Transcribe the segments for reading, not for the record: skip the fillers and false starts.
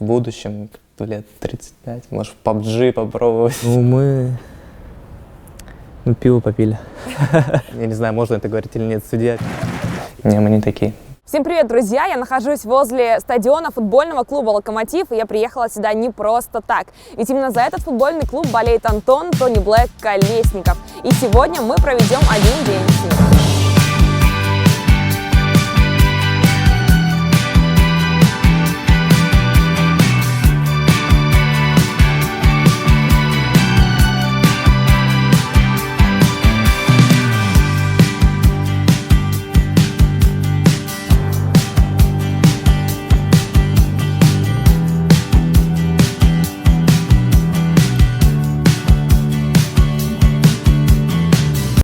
в будущем, лет 35, может, в PUBG попробовать. Мы пиво попили. Я не знаю, можно это говорить или нет, судья. Не, мы не такие. Всем привет, друзья! Я нахожусь возле стадиона футбольного клуба «Локомотив», и я приехала сюда не просто так. Ведь именно за этот футбольный клуб болеет Антон Тони Блэк Колесников. И сегодня мы проведем один день с ним.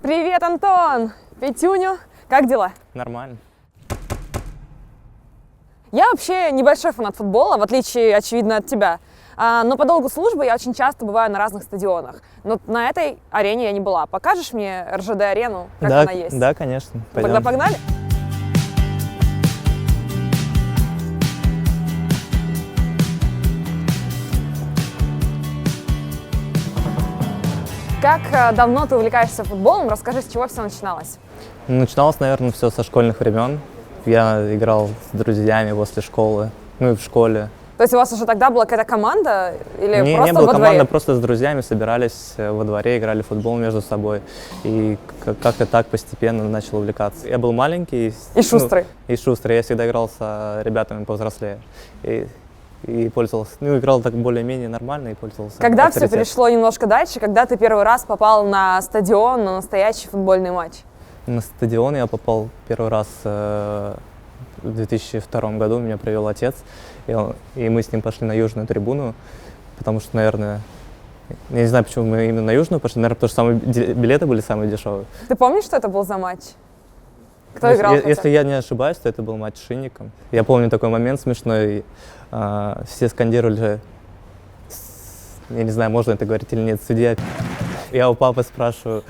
Привет, Антон! Петюню, как дела? Нормально. Я вообще небольшой фанат футбола, в отличие, очевидно, от тебя. Но по долгу службы я очень часто бываю на разных стадионах. Но на этой арене я не была. Покажешь мне РЖД-арену, как она есть? Да, конечно. Пойдем. Тогда погнали? Как давно ты увлекаешься футболом? Расскажи, с чего все начиналось? Начиналось, наверное, все со школьных времен. Я играл с друзьями после школы, ну и в школе. То есть у вас уже тогда была какая-то команда? Или Не, просто не было во команды, дворе? просто с друзьями собирались во дворе, играли в футбол между собой. И как-то так постепенно начал увлекаться. Я был маленький. И шустрый. И шустрый. Я всегда играл с ребятами повзрослее. И пользовался, играл так более-менее нормально и пользовался. Когда все перешло немножко дальше, когда ты первый раз попал на стадион, на настоящий футбольный матч? На стадион я попал первый раз в 2002 году, меня привел отец, и мы с ним пошли на южную трибуну, потому что, наверное, я не знаю, почему мы именно на южную пошли, наверное, потому что билеты были самые дешевые. Ты помнишь, что это был за матч? Кто играл? Если я не ошибаюсь, то это был матч с Шинником. Я помню такой момент смешной, все скандировали, я не знаю, можно это говорить или нет, судья. Я у папы спрашиваю: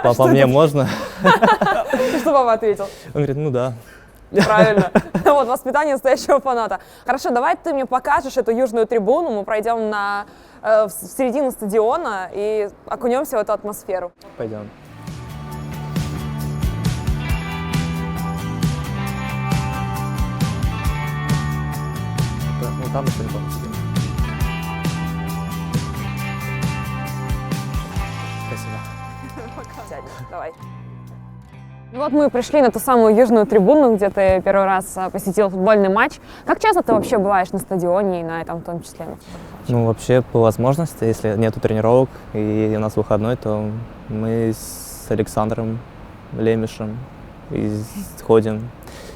папа, мне можно? Что папа ответил? Он говорит: ну да. Правильно. Вот, воспитание настоящего фаната. Хорошо, давай ты мне покажешь эту южную трибуну, мы пройдем в середину стадиона и окунемся в эту атмосферу. Пойдем. Ну там телефон. Спасибо. Сядем, давай. Ну вот мы пришли на ту самую южную трибуну, где ты первый раз посетил футбольный матч. Как часто ты вообще бываешь на стадионе и на этом в том числе? Ну, вообще, по возможности, если нету тренировок и у нас выходной, то мы с Александром Лемешем ходим,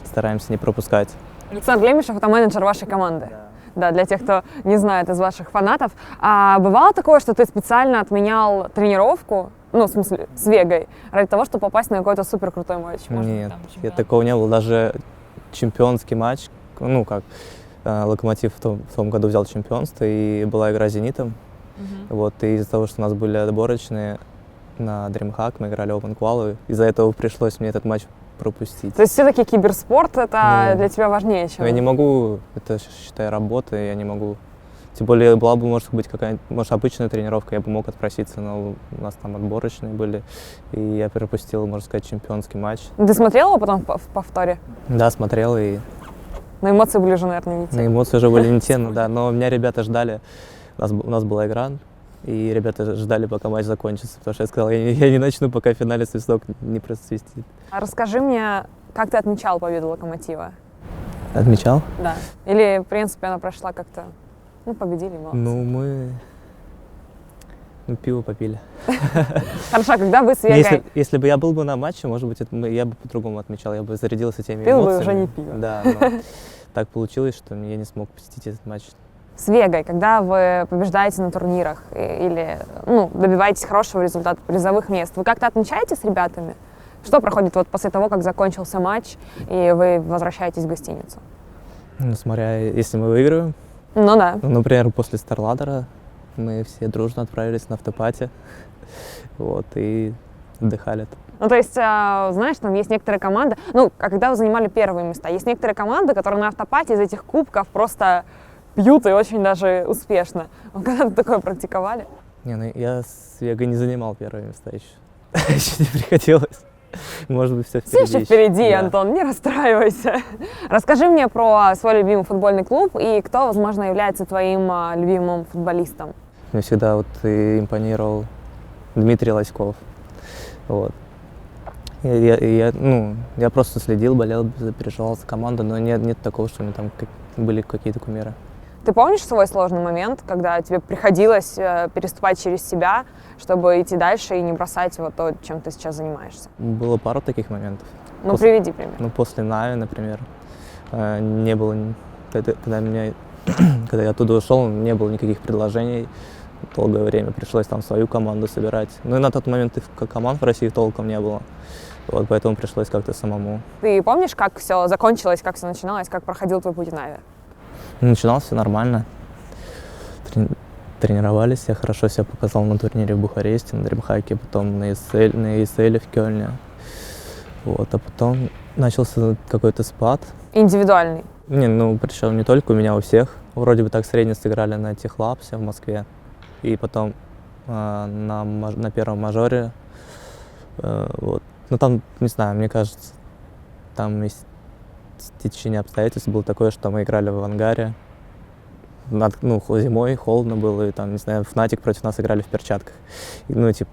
стараемся не пропускать. Александр Лемешев – это менеджер вашей команды. Да, для тех, кто не знает из ваших фанатов. А бывало такое, что ты специально отменял тренировку, ну, в смысле, с Вегой, ради того, чтобы попасть на какой-то супер крутой матч? Нет, такого не было. Даже чемпионский матч, ну, как Локомотив в том году взял чемпионство, и была игра с Зенитом. Вот, и из-за того, что у нас были отборочные на DreamHack, мы играли Open Qual, из-за этого пришлось мне этот матч пропустить. То есть все-таки киберспорт это для тебя важнее, чем... Я не могу, это, считай, работа, я не могу. Тем более, была бы, может быть, какая-нибудь обычная тренировка, я бы мог отпроситься, но у нас там отборочные были, и я пропустил, можно сказать, чемпионский матч. Ты смотрел его потом в повторе? Да, смотрел, и... Но эмоции были уже, наверное, не те. На эмоции уже были не те, да, но меня ребята ждали, у нас была игра, и ребята ждали, пока матч закончится, потому что я сказал, я не начну, пока в финале свисток не просвистит. А расскажи мне, как ты отмечал победу Локомотива? Отмечал? Да. Или, в принципе, она прошла как-то, победили, молодцы. Мы пиво попили. Хорошо, когда вы с Вегой... Если бы я был бы на матче, может быть, я бы по-другому отмечал, я бы зарядился теми Пил эмоциями. бы уже не пиво. Да, но так получилось, что я не смог посетить этот матч. С Вегой, когда вы побеждаете на турнирах или добиваетесь хорошего результата, призовых мест, вы как-то отмечаете с ребятами? Что проходит вот после того, как закончился матч, и вы возвращаетесь в гостиницу? Ну, смотря, если мы выигрываем. Ну да. Например, после Старладера мы все дружно отправились на автопати, вот, и отдыхали. Ну, то есть, знаешь, там есть некоторые команды, когда вы занимали первые места, есть некоторые команды, которые на автопате из этих кубков просто пьют и очень даже успешно. Вы когда-то такое практиковали? Не, ну я с Вегой не занимал первые места еще. Еще не приходилось. Может быть, все впереди. Все еще впереди, Да. Антон, не расстраивайся. Расскажи мне про свой любимый футбольный клуб и кто, возможно, является твоим любимым футболистом. Мне всегда вот и импонировал Дмитрий Лоськов. Вот. Я просто следил, болел, переживал за команду, но нет такого, что у меня там были какие-то кумиры. Ты помнишь свой сложный момент, когда тебе приходилось переступать через себя, чтобы идти дальше и не бросать вот то, чем ты сейчас занимаешься? Было пару таких моментов. Ну, приведи пример. Ну, после Нави, например, не было, когда я оттуда ушел, не было никаких предложений. Долгое время пришлось там свою команду собирать. Ну и на тот момент и команд в России толком не было. Вот, поэтому пришлось как-то самому. Ты помнишь, как все закончилось, как все начиналось, как проходил твой путь в Нави? Начиналось все нормально. Тренировались, я хорошо себя показал на турнире в Бухаресте, на дримхаке, потом на ESL в Кёльне. Вот, а потом начался какой-то спад. Индивидуальный. Причем не только у меня, у всех. Вроде бы так средне сыграли на Техлапсе в Москве. И потом на первом мажоре. Вот. Но там, не знаю, мне кажется, там течение обстоятельств было такое, что мы играли в ангаре. Зимой холодно было, и там, не знаю, Фнатик против нас играли в перчатках. Но это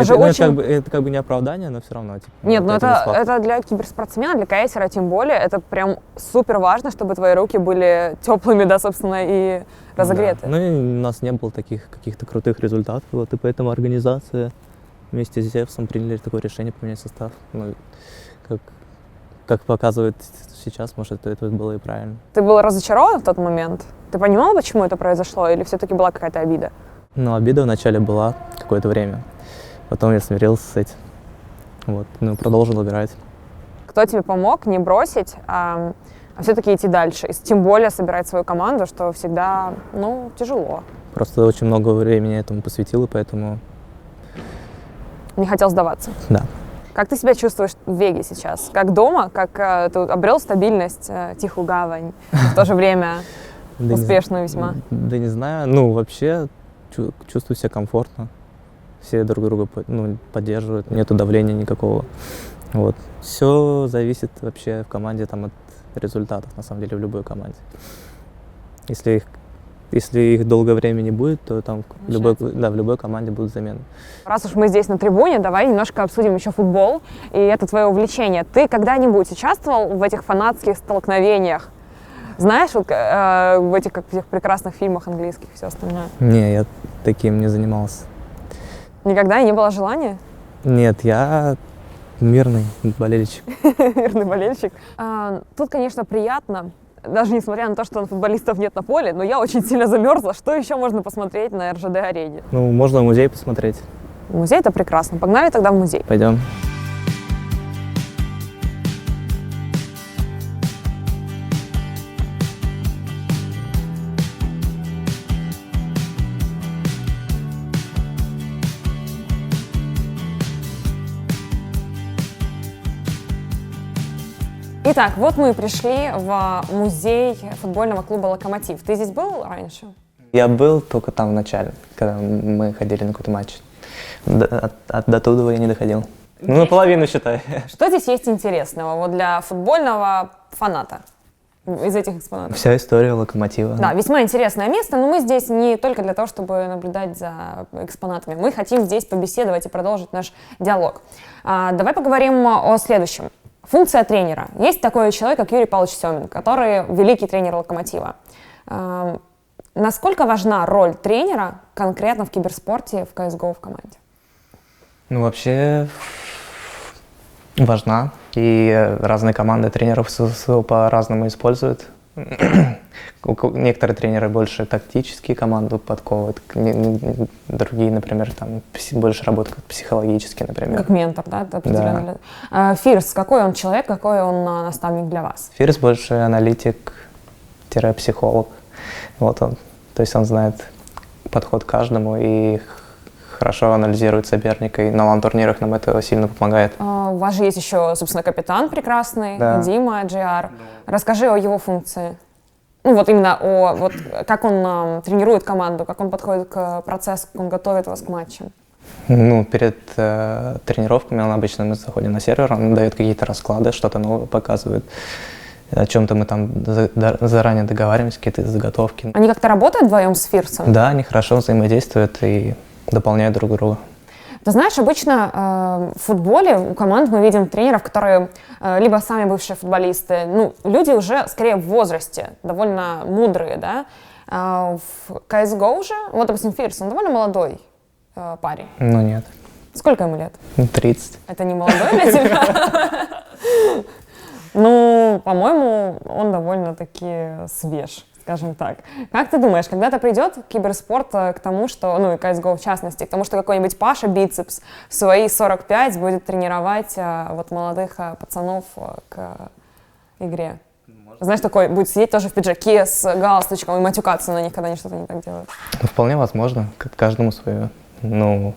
же очень... Это как бы не оправдание, но все равно. Нет, но это для киберспортсмена, для кайсера тем более, это прям супер важно, чтобы твои руки были теплыми, да, собственно, и разогреты. Да. Ну и у нас не было таких каких-то крутых результатов, вот, и поэтому организация вместе с Зевсом приняли такое решение поменять состав. Как показывает сейчас, может, это было и правильно. Ты был разочарован в тот момент? Ты понимал, почему это произошло, или все-таки была какая-то обида? Обида вначале была какое-то время. Потом я смирился с этим. Вот. Продолжил играть. Кто тебе помог не бросить, а все-таки идти дальше? И тем более собирать свою команду, что всегда, тяжело. Просто очень много времени этому посвятил, и поэтому... Не хотел сдаваться? Да. Как ты себя чувствуешь в Веге сейчас? Как дома? Как ты обрел стабильность, тихую гавань, в то же время успешную весьма? Да не знаю. Вообще чувствую себя комфортно. Все друг друга поддерживают, нету давления никакого. Вот. Все зависит вообще в команде от результатов, на самом деле, в любой команде. Если их долгое время не будет, то там в любой команде будут замены. Раз уж мы здесь на трибуне, давай немножко обсудим еще футбол, и это твое увлечение. Ты когда-нибудь участвовал в этих фанатских столкновениях? Знаешь, в этих прекрасных фильмах английских и все остальное? Не, я таким не занимался. Никогда не было желания? Нет, я мирный болельщик. Мирный болельщик. Тут, конечно, приятно, даже несмотря на то, что футболистов нет на поле, но я очень сильно замерзла. Что еще можно посмотреть на РЖД-арене? Можно в музей посмотреть. Музей — это прекрасно. Погнали тогда в музей. Пойдем. Итак, вот мы и пришли в музей футбольного клуба «Локомотив». Ты здесь был раньше? Я был только там в начале, когда мы ходили на какой-то матч. До туда я не доходил. Наполовину, считай. Что здесь есть интересного вот для футбольного фаната из этих экспонатов? Вся история Локомотива. Да, весьма интересное место, но мы здесь не только для того, чтобы наблюдать за экспонатами. Мы хотим здесь побеседовать и продолжить наш диалог. Давай поговорим о следующем. Функция тренера. Есть такой человек, как Юрий Павлович Семин, который великий тренер «Локомотива». Насколько важна роль тренера конкретно в киберспорте, в CSGO в команде? Вообще важна. И разные команды тренеров по-разному используют. Некоторые тренеры больше тактические команду подковывают, другие, например, там больше работают психологически, например. Как ментор, да? Это определенно. Да. Фирс, какой он человек, какой он наставник для вас? Фирс больше аналитик-психолог. Вот он. То есть он знает подход к каждому и хорошо анализирует соперника, и на лан-турнирах нам это сильно помогает. У вас же есть еще, собственно, капитан прекрасный, да. Дима GR. Расскажи о его функции. Ну вот именно вот как он тренирует команду, как он подходит к процессу, как он готовит вас к матчам. Ну, перед тренировками обычно мы заходим на сервер, он дает какие-то расклады, что-то новое показывает, о чем-то мы там заранее договариваемся, какие-то заготовки. Они как-то работают вдвоем с Фирсом? Да, они хорошо взаимодействуют и дополняют друг друга. Ты знаешь, обычно в футболе у команд мы видим тренеров, которые либо сами бывшие футболисты, ну, люди уже скорее в возрасте, довольно мудрые, да. В CSGO же, вот, допустим, Фирс, он довольно молодой парень. Ну, нет. Сколько ему лет? 30. Это не молодой для тебя? Ну, по-моему, он довольно-таки свеж, скажем так. Как ты думаешь, когда-то придет киберспорт к тому, что, ну и CSGO в частности, к тому, что какой-нибудь Паша Бицепс в свои 45 будет тренировать вот молодых пацанов к игре? Знаешь, такой будет сидеть тоже в пиджаке с галстучком и матюкаться на них, когда они что-то не так делают. Ну, вполне возможно, каждому свое. Ну,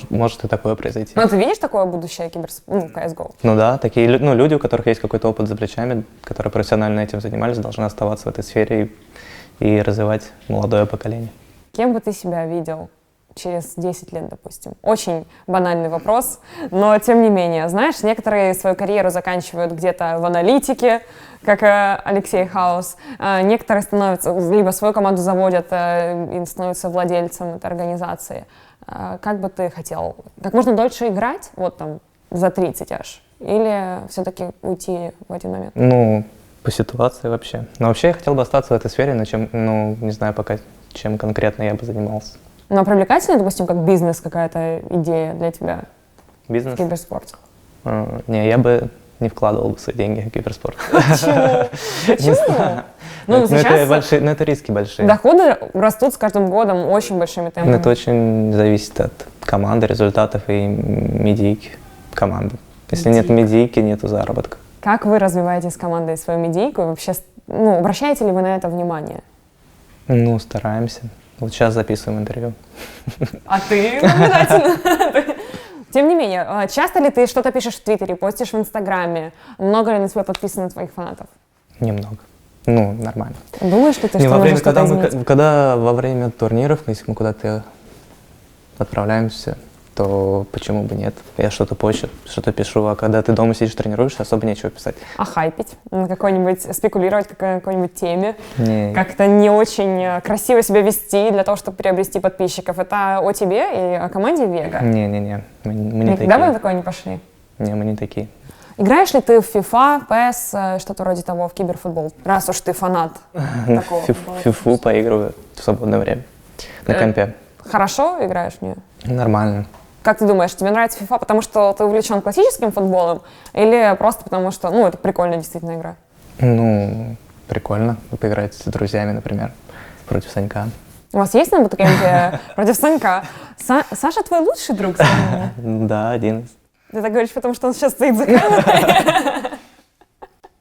может и такое произойти. Ну, ты видишь такое будущее CSGO? Ну да, такие люди, у которых есть какой-то опыт за плечами, которые профессионально этим занимались, должны оставаться в этой сфере и развивать молодое поколение. Кем бы ты себя видел через 10 лет, допустим? Очень банальный вопрос, но тем не менее. Знаешь, некоторые свою карьеру заканчивают где-то в аналитике, как Алексей Хаус. Некоторые становятся, либо свою команду заводят и становятся владельцем этой организации. Как бы ты хотел? Как можно дольше играть, вот там, за 30 аж? Или все-таки уйти в один момент? Ну, по ситуации вообще. Но вообще я хотел бы остаться в этой сфере, но не знаю пока, чем конкретно я бы занимался. Но привлекательно, допустим, как бизнес какая-то идея для тебя? Бизнес? В киберспорт? Не, я бы не вкладывал бы свои деньги в киберспорт. Почему? Почему? Ну, сейчас это риски большие. доходы растут с каждым годом очень большими темпами. Это очень зависит от команды, результатов и медийки команды. Если нет медийки, нету заработка. Как вы развиваете с командой свою медийку? И вообще, ну, обращаете ли вы на это внимание? Ну, стараемся. Вот сейчас записываем интервью. А ты наблюдательно. Тем не менее, часто ли ты что-то пишешь в Твиттере, постишь в Инстаграме? Много ли на тебя подписано твоих фанатов? Немного. Ну, нормально. Думаешь ли ты, что можно что-то изменить? Когда во время турниров, если мы куда-то отправляемся, то почему бы нет? Я что-то пощу, что-то пишу, а когда ты дома сидишь, тренируешься, особо нечего писать. А хайпить? На какой-нибудь, спекулировать какой-нибудь теме? Не. Как-то не очень красиво себя вести для того, чтобы приобрести подписчиков? Это о тебе и о команде Вега? Не-не-не, мы не такие. Никогда бы на такое не пошли? Не, мы не такие. Играешь ли ты в FIFA, PES, что-то вроде того, в киберфутбол? Раз уж ты фанат такого. Фифу поигрываю в свободное время на компе. Хорошо играешь в нее? Нормально. Как ты думаешь, тебе нравится FIFA, потому что ты увлечен классическим футболом, или просто потому что, ну, это прикольная действительно игра? Ну, прикольно поиграть с друзьями, например, против Санька. У вас есть на буткемпе против Санька? Саша твой лучший друг? Да, один из. Ты так говоришь, потому что он сейчас стоит за камерой?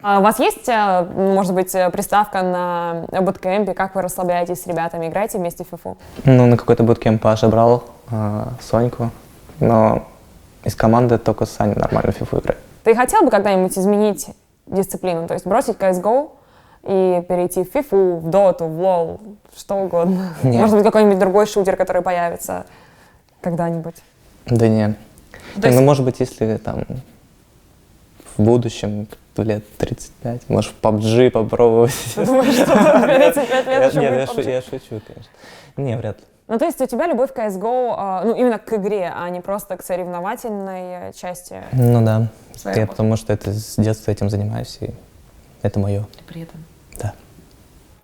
У вас есть, может быть, приставка на буткемпе? Как вы расслабляетесь с ребятами? Играете вместе в FIFA? Ну, на какой-то буткемп Паша брал Соньку, но из команды только Саня нормально в FIFA играет. Ты хотел бы когда-нибудь изменить дисциплину? То есть бросить CSGO и перейти в FIFA, в Dota, в LoL, что угодно? Нет. Может быть, какой-нибудь другой шутер, который появится когда-нибудь? Да не. есть- Ну, может быть, если там в будущем, лет 35, может, в PUBG попробовать. Ты думаешь, что 35 лет еще Нет, будет PUBG? я шучу, конечно. Не, вряд ли. Ну, то есть у тебя любовь к CSGO, ну, именно к игре, а не просто к соревновательной части? Ну да. Своей Я работы. потому что это с детства этим занимаюсь, и это мое. При этом? Да.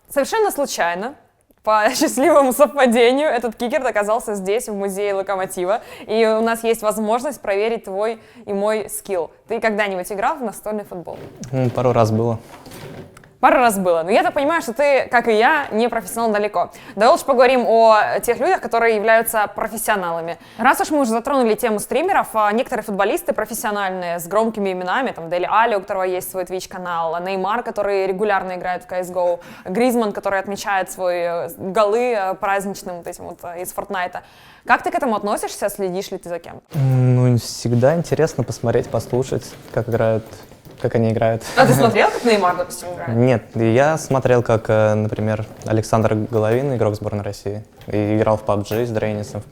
Совершенно случайно, по счастливому совпадению, этот кикер оказался здесь, в музее Локомотива, и у нас есть возможность проверить твой и мой скилл. Ты когда-нибудь играл в настольный футбол? Пару раз было. Пару раз было, но я-то понимаю, что ты, как и я, не профессионал далеко. Давай лучше поговорим о тех людях, которые являются профессионалами. Раз уж мы уже затронули тему стримеров, некоторые футболисты профессиональные, с громкими именами, там Дели Али, у которого есть свой Twitch-канал, Неймар, который регулярно играет в CSGO, Гризман, который отмечает свои голы праздничным вот этим вот из Фортнайта. Как ты к этому относишься, следишь ли ты за кем? Ну, всегда интересно посмотреть, послушать, как играют как они играют. А ты смотрел, как Неймар, допустим, играет? Нет, я смотрел, как, например, Александр Головин, игрок сборной России, и играл в PUBG с Дрейнисом.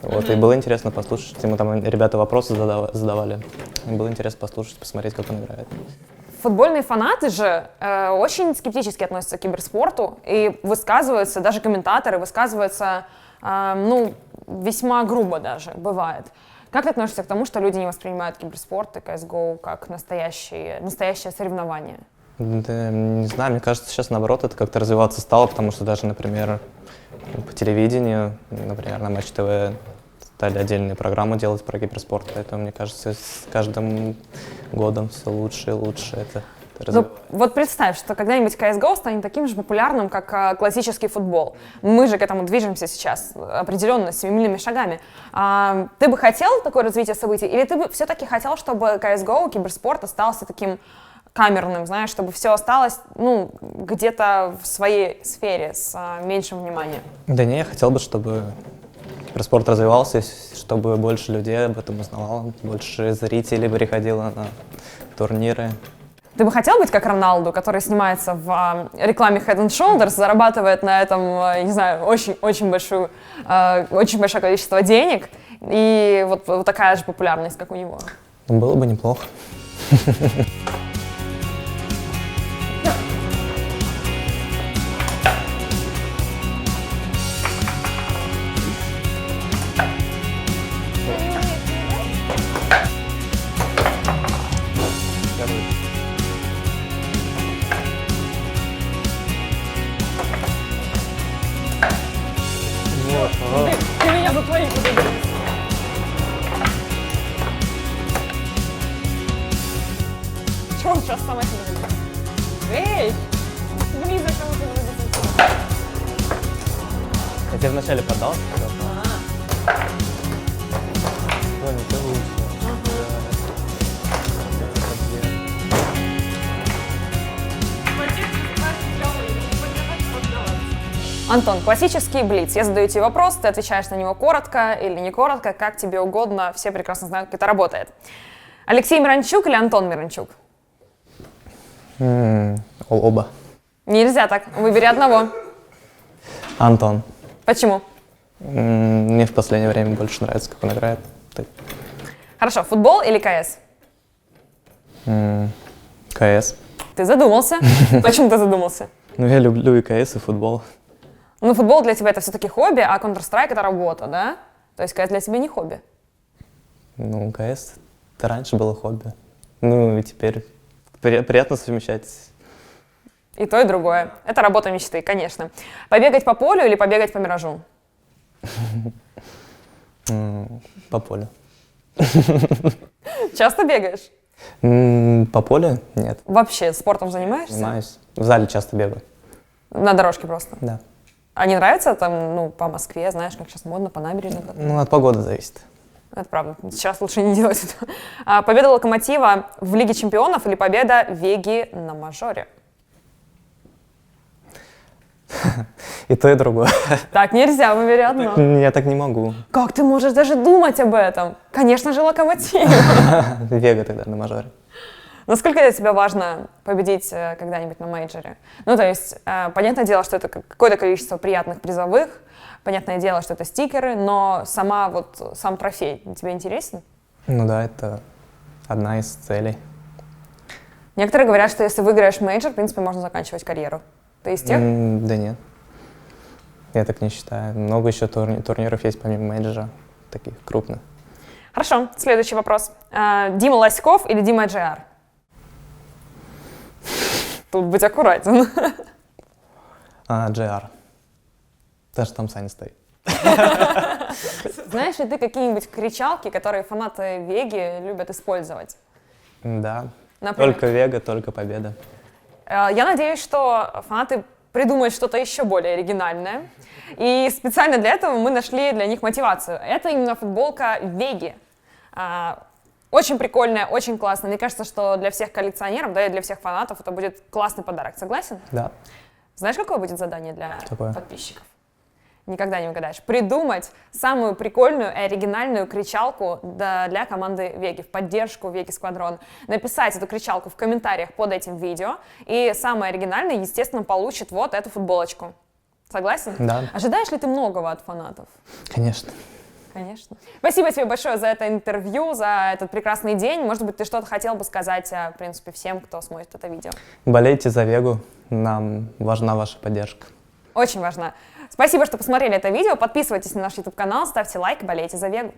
Вот, и было интересно послушать, ему там ребята вопросы задавали. И было интересно послушать, посмотреть, как он играет. Футбольные фанаты же очень скептически относятся к киберспорту и высказываются, даже комментаторы высказываются, весьма грубо даже, бывает. Как ты относишься к тому, что люди не воспринимают киберспорт и CSGO как настоящее соревнование? Да, не знаю, мне кажется, сейчас наоборот это как-то развиваться стало, потому что даже, например, по телевидению, например, на Матч ТВ стали отдельные программы делать про киберспорт, поэтому, мне кажется, с каждым годом все лучше и лучше это развивается. Вот представь, что когда-нибудь CSGO станет таким же популярным, как классический футбол. Мы же к этому движемся сейчас определенно, семимильными шагами. Ты бы хотел такое развитие событий, или ты бы все-таки хотел, чтобы CSGO, киберспорт, остался таким камерным, знаешь, чтобы все осталось, где-то в своей сфере с меньшим вниманием? Да не, я хотел бы, чтобы киберспорт развивался, чтобы больше людей об этом узнавало, больше зрителей приходило на турниры. Ты бы хотел быть как Роналду, который снимается в рекламе Head and Shoulders, зарабатывает на этом, не знаю, очень большое количество денег, и вот такая же популярность, как у него? Было бы неплохо. Ты меня за твоих выиграл. Чего он сейчас сама себе выиграл? Эй! Близко кому-то выиграл. Я тебе вначале поддался, Тоня, ты лучше. Антон, классический блиц. Я задаю тебе вопрос, ты отвечаешь на него коротко или не коротко, как тебе угодно. Все прекрасно знают, как это работает. Алексей Миранчук или Антон Миранчук? Оба. Нельзя так. Выбери одного. Антон. Почему? Мне в последнее время больше нравится, как он играет. Хорошо, футбол или КС? КС. Ты задумался. Почему ты задумался? Я люблю и КС, и футбол. Футбол для тебя это все-таки хобби, а Counter-Strike это работа, да? То есть КС для тебя не хобби. КС это раньше было хобби. И теперь приятно совмещать. И то, и другое. Это работа мечты, конечно. Побегать по полю или побегать по миражу? По полю. Часто бегаешь? По полю? Нет. Вообще спортом занимаешься? Занимаюсь. В зале часто бегаю. На дорожке просто? Да. А не нравится там, по Москве, знаешь, как сейчас модно, по набережной? От погоды зависит. Это правда. Сейчас лучше не делать это. Победа Локомотива в Лиге чемпионов или победа Веги на мажоре? И то, и другое. Так нельзя, выбери одно. Я так не могу. Как ты можешь даже думать об этом? Конечно же, Локомотив. Вега тогда на мажоре. Насколько для тебя важно победить когда-нибудь на мейджоре? То есть, понятное дело, что это какое-то количество приятных призовых, понятное дело, что это стикеры, но сам трофей тебе интересен? Да, это одна из целей. Некоторые говорят, что если выиграешь мейджор, в принципе, можно заканчивать карьеру. Ты из тех? Да нет. Я так не считаю. Много еще турниров есть помимо мейджора, таких крупных. Хорошо, следующий вопрос. Дима Лоськов или Дима Джиар? Тут быть аккуратен. GR. Даже там Саня стоит. Знаешь ли ты какие-нибудь кричалки, которые фанаты Веги любят использовать? Да. Например? Только Вега, только победа. Я надеюсь, что фанаты придумают что-то еще более оригинальное. И специально для этого мы нашли для них мотивацию. Это именно футболка Веги. Очень прикольная, очень классная. Мне кажется, что для всех коллекционеров, да и для всех фанатов это будет классный подарок. Согласен? Да. Знаешь, какое будет задание для Какое? подписчиков? никогда не угадаешь, придумать самую прикольную и оригинальную кричалку для команды Веги, в поддержку Веги Сквадрон. Написать эту кричалку в комментариях под этим видео, и самый оригинальный, естественно, получит вот эту футболочку. Согласен? Да. Ожидаешь ли ты многого от фанатов? Конечно. Конечно. Спасибо тебе большое за это интервью, за этот прекрасный день. Может быть, ты что-то хотел бы сказать, в принципе, всем, кто смотрит это видео? Болейте за Вегу, нам важна ваша поддержка. Очень важно. Спасибо, что посмотрели это видео. Подписывайтесь на наш YouTube-канал, ставьте лайк, болейте за Вегу.